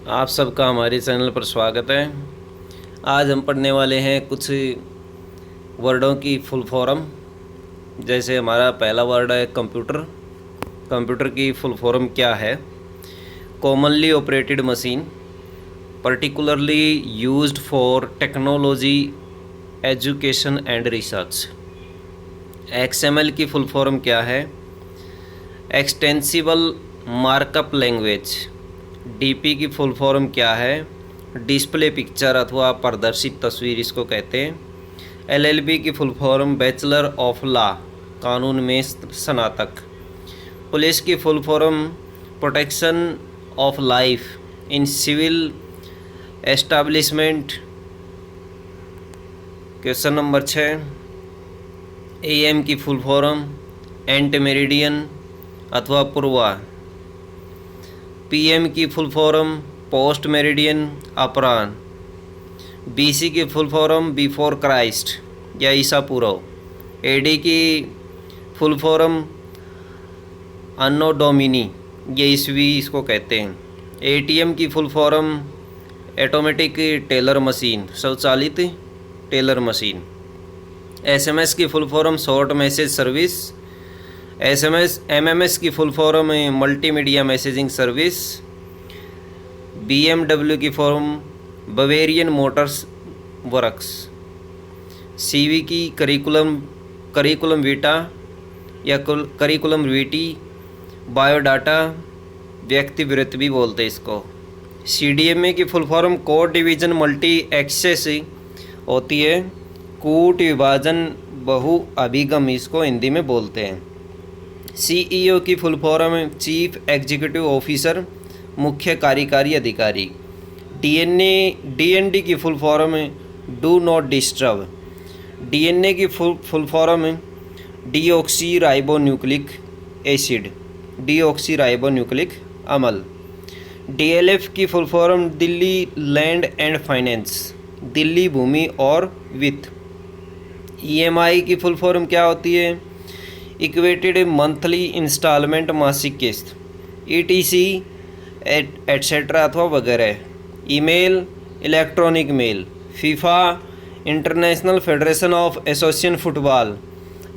आप सबका हमारे चैनल पर स्वागत है। आज हम पढ़ने वाले हैं कुछ वर्डों की फुल फॉर्म। जैसे हमारा पहला वर्ड है कंप्यूटर। कंप्यूटर की फुल फॉर्म क्या है? Commonly operated machine, particularly used for technology, education and research. XML की फुल फॉर्म क्या है? Extensible markup language. डीपी की फुल फॉर्म क्या है? डिस्प्ले पिक्चर अथवा प्रदर्शित तस्वीर इसको कहते हैं। एलएलबी की full form bachelor of law, कानून में स्नातक। पुलिस की full form protection of life in civil establishment. Question number 6। AM की फुल फॉर्म एंट मेरिडियन अथवा पूर्वा। पीएम की फुल फॉर्म पोस्ट मेरिडियन, अपराह्न। बीसी की फुल फॉर्म बिफोर क्राइस्ट या ईसा पूर्व। एडी की फुल फॉर्म अन्नो डोमिनी, ये ईसवी इसको कहते हैं। एटीएम की full form automatic teller machine, स्वचालित टेलर मशीन। एसएमएस की full form short message service. MMS की full form multimedia messaging service. BMW की form Bavarian Motors Works. CV की करिकुलम वीटा या करिकुलम वीटी, बायोडाटा व्यक्ति वृत्त भी बोलते हैं इसको। सीडीएमए की full form code division multi access होती है, कूट विभाजन बहु अभिगम इसको हिंदी में बोलते हैं। सीईओ की full form chief executive officer, मुख्य कार्यकारी अधिकारी। डीएनडी की full form do not disturb. DNA की full form deoxy ribonucleic acid, deoxy ribonucleic अम्ल। डीएलएफ की full form Delhi land and finance, Delhi भूमि और वित्त। ईएमआई की फुल फॉर्म क्या होती है? इक्वेटेड मंथली इंस्टॉलमेंट, मासिक किस्त। ईटीसी एटसेट्रा अथवा वगैरह। Email electronic mail. FIFA international federation of association football,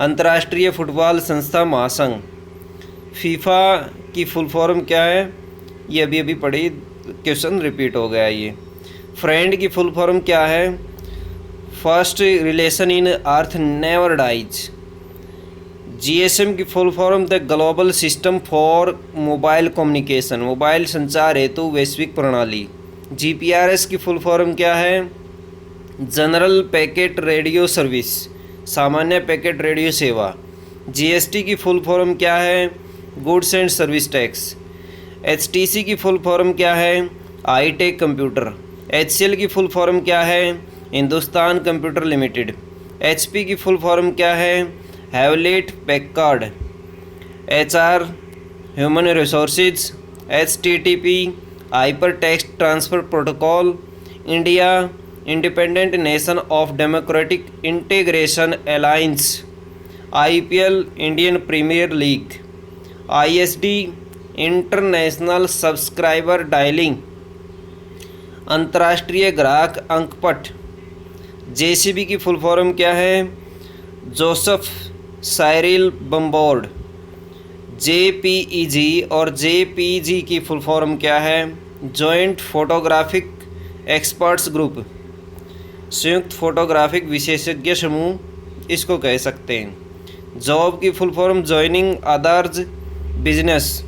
अंतर्राष्ट्रीय फुटबॉल संस्था महासंघ। फीफा की फुल फॉर्म क्या है? ये अभी पढ़ी, क्वेश्चन रिपीट हो गया ये। फ्रेंड की फुल फॉर्म क्या है? First relation in earth never dies. GSM की full form the global system for mobile communication, mobile संचार हेतु वैश्विक प्रणाली। जीपीआरएस की फुल फॉर्म क्या है? जनरल पैकेट रेडियो सर्विस, सामान्य पैकेट रेडियो सेवा। जीएसटी की फुल फॉर्म क्या है? Goods and service tax. HTC की फुल फॉर्म क्या है? High tech computer. एचसीएल की फुल फॉर्म क्या है? Hindustan computer limited. एचपी की फुल फॉर्म क्या है? Hewlett Packard. HR human resources. HTTP hyper text transfer protocol. India independent nation of democratic integration alliance. IPL Indian premier league. ISD international subscriber dialling, अंतर्राष्ट्रीय ग्राहक अंकपट। JCB की full form क्या है? Joseph Cyril Bamford. JPEG और JPG की full form क्या है? जॉइंट फोटोग्राफिक एक्सपर्ट्स ग्रुप, संयुक्त फोटोग्राफिक विशेषज्ञ समूह इसको कह सकते हैं। जॉब की full form joining others business.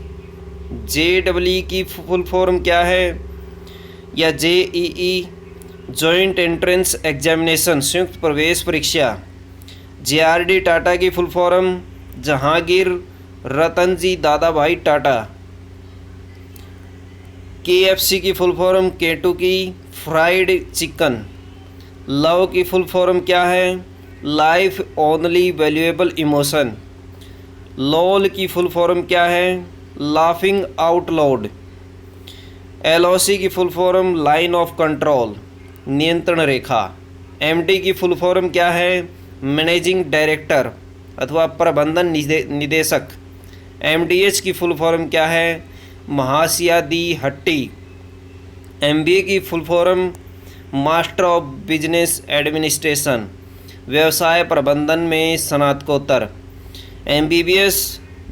JW की फुल फॉर्म क्या है? या जेईई जॉइंट एंट्रेंस एग्जामिनेशन, संयुक्त प्रवेश परीक्षा। जेआरडी टाटा की full form Jahangir Ratanji Dadabhai Tata. KFC की full form Kentucky fried chicken. Love की फुल फॉर्म क्या है? Life only valuable emotion. LOL की फुल फॉर्म क्या है? Laughing out loud. एलओसी की full form line of control, नियंत्रण रेखा। एमडी की फुल फॉर्म क्या है? मैनेजिंग डायरेक्टर अथवा प्रबंधन निदेशक। एमडीएच की फुल फॉर्म क्या है? महासिया दी हट्टी। MBA की full form master of business administration, व्यवसाय प्रबंधन में स्नातकोत्तर। MBBS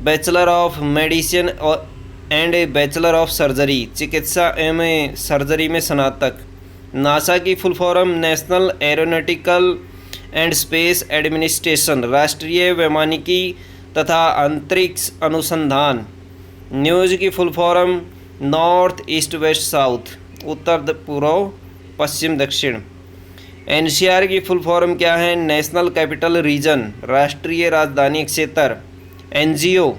bachelor of medicine and bachelor of surgery, चिकित्सा एवं सर्जरी में स्नातक। नासा की full form national aeronautical and space administration, राष्ट्रीय वैमानिकी तथा अंतरिक्ष अनुसंधान। न्यूज़ की full form north east west south, उत्तर पूर्व पश्चिम दक्षिण। NCR की फुल फॉर्म क्या है? नेशनल कैपिटल रीजन, राष्ट्रीय राजधानी क्षेत्र। NGO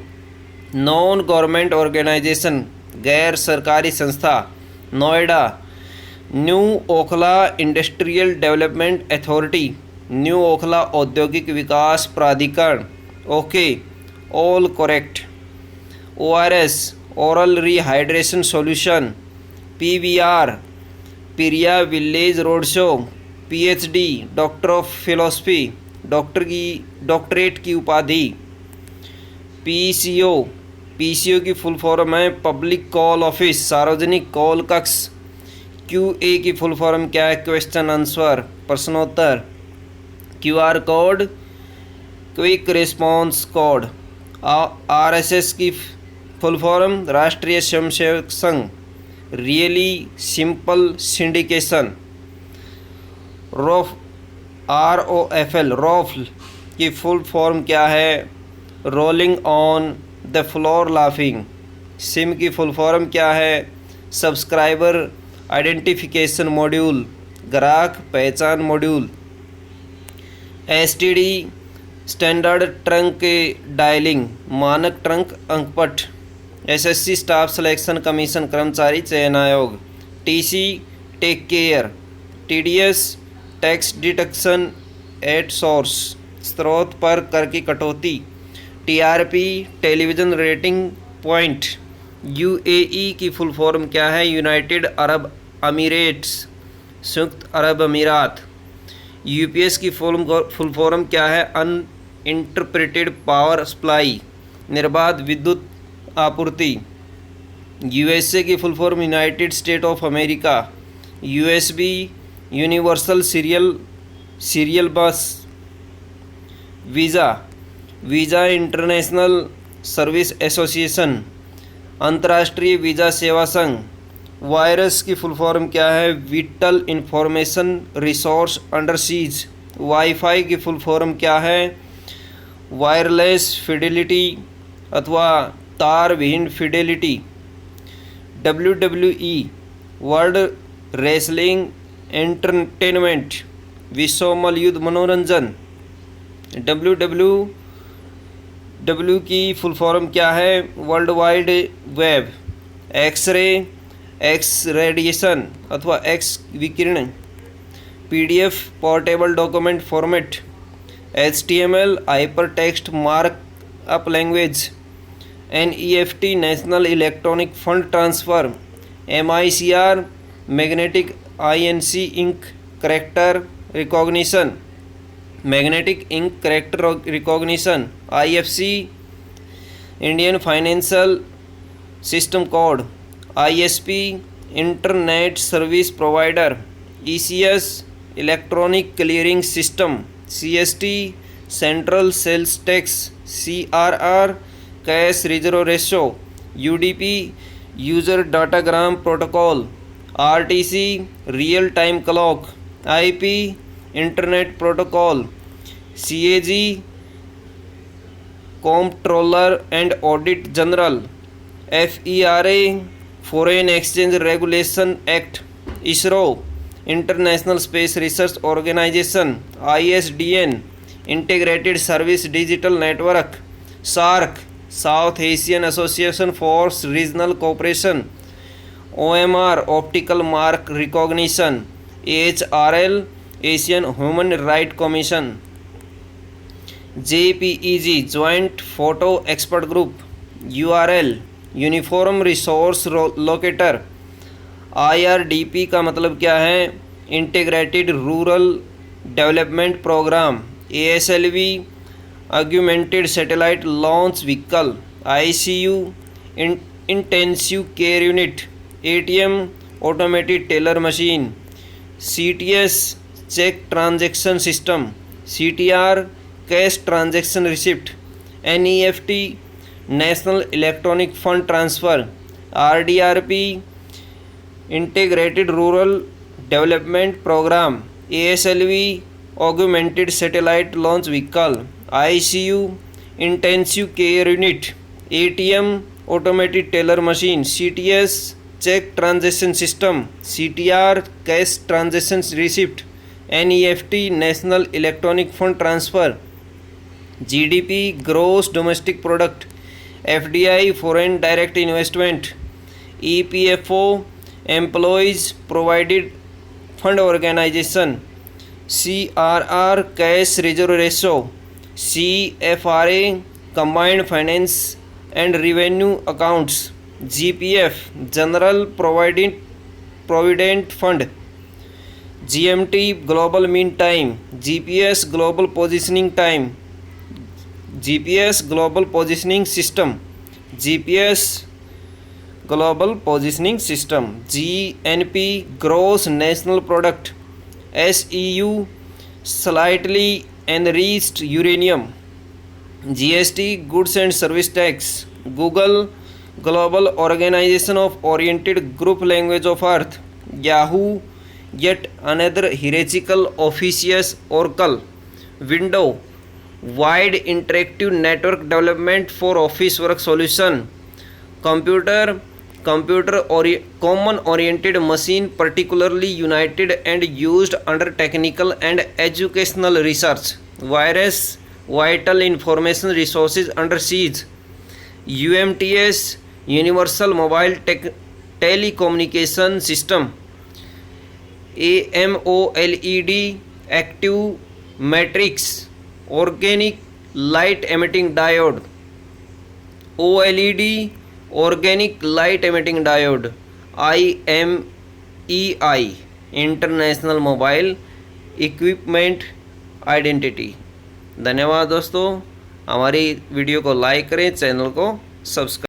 नॉन गवर्नमेंट ऑर्गेनाइजेशन, गैर सरकारी संस्था, Noida. New Okhla industrial development authority, new Okhla औद्योगिक विकास प्राधिकरण। Okay, all correct. ORS oral rehydration solution. PVR Priya village road show. PhD doctor of philosophy, doctorate की उपाधि। PCO की फुल फॉर्म है पब्लिक कॉल ऑफिस, सार्वजनिक कॉल कक्ष। QA की फुल फॉर्म क्या है? क्वेश्चन आंसर, प्रश्नोत्तर। QR code quick response code. RSS की full form Rashtriya Swayamsevak Sangh, really simple syndication. ROFL रोफल की फुल फॉर्म क्या है? Rolling on the floor laughing. SIM की फुल फॉर्म क्या है? सब्सक्राइबर आइडेंटिफिकेशन मॉड्यूल, ग्राहक पहचान module. STD standard trunk dialling, मानक ट्रंक अंकपट। SSC स्टाफ सिलेक्शन कमीशन, कर्मचारी चयन आयोग। TC take care. TDS tax deduction at source, स्रोत पर कर की कटौती। TRP television rating point. UAE की फुल फॉर्म क्या है? यूनाइटेड अरब अमीरेट्स, संयुक्त अरब अमीरात। UPS की फुल फॉर्म क्या है? अनइंटरप्रेटेड पावर सप्लाई, निर्बाध विद्युत आपूर्ति। USA की full form united state of America. USB universal serial bus. Visa international service association, अंतर्राष्ट्रीय वीज़ा सेवा संघ। वायरस की फुल फॉर्म क्या है? Vital information resource under siege. Wifi की फुल फॉर्म क्या है? वायरलेस फिडेलिटी अथवा तार विहीन fidelity. WWE world wrestling entertainment, विश्व मल्लयुद्ध मनोरंजन। WWW की फुल फॉर्म क्या है? World wide web. X ray, x radiation अथवा एक्स विकिरण। PDF portable document format. HTML hyper text markup language. NEFT national electronic fund transfer. MICR magnetic INC ink character recognition, magnetic ink character recognition. IFC Indian financial system code. ISP internet service provider. ECS electronic clearing system. CST central sales tax. CRR cash reserve ratio. UDP user datagram protocol. RTC real time clock. IP internet protocol. CAG controller and audit general. FERA foreign exchange regulation act. ISRO international space research organisation. ISDN integrated service digital network. SARC South Asian association for regional cooperation. OMR optical mark recognition. AHRL Asian human right commission. JPEG joint photo expert group. URL uniform resource locator. IRDP का मतलब क्या है? Integrated rural development programme. ASLV augmented satellite launch vehicle. ICU intensive care unit. ATM automated teller machine, CTS cheque transaction system, CTR cash transaction receipt, NEFT national electronic fund transfer, RDRP integrated rural development programme, ASLV augmented satellite launch vehicle, ICU intensive care unit, ATM automated teller machine, CTS cheque transaction system, CTR cash transaction receipt, NEFT national electronic fund transfer, GDP gross domestic product, FDI foreign direct investment, EPFO employees provided fund organisation, CRR cash reserve ratio, CFRA combined finance and revenue accounts, GPF general provident fund, GMT global mean time, GPS global positioning time, GPS global positioning system, GPS global positioning system, GNP gross national product, SEU slightly enriched uranium, GST goods and service tax, Google global organisation of oriented group language of earth, Yahoo yet another hierarchical officious oracle, window wide interactive network development for office work solution, computer common oriented machine particularly united and used under technical and educational research, virus vital information resources under siege, UMTS universal mobile telecommunication system, AMOLED active matrix organic light emitting diode, OLED organic light emitting diode, IMEI international mobile equipment identity. धन्यवाद दोस्तों, हमारी video को like करें, channel को subscribe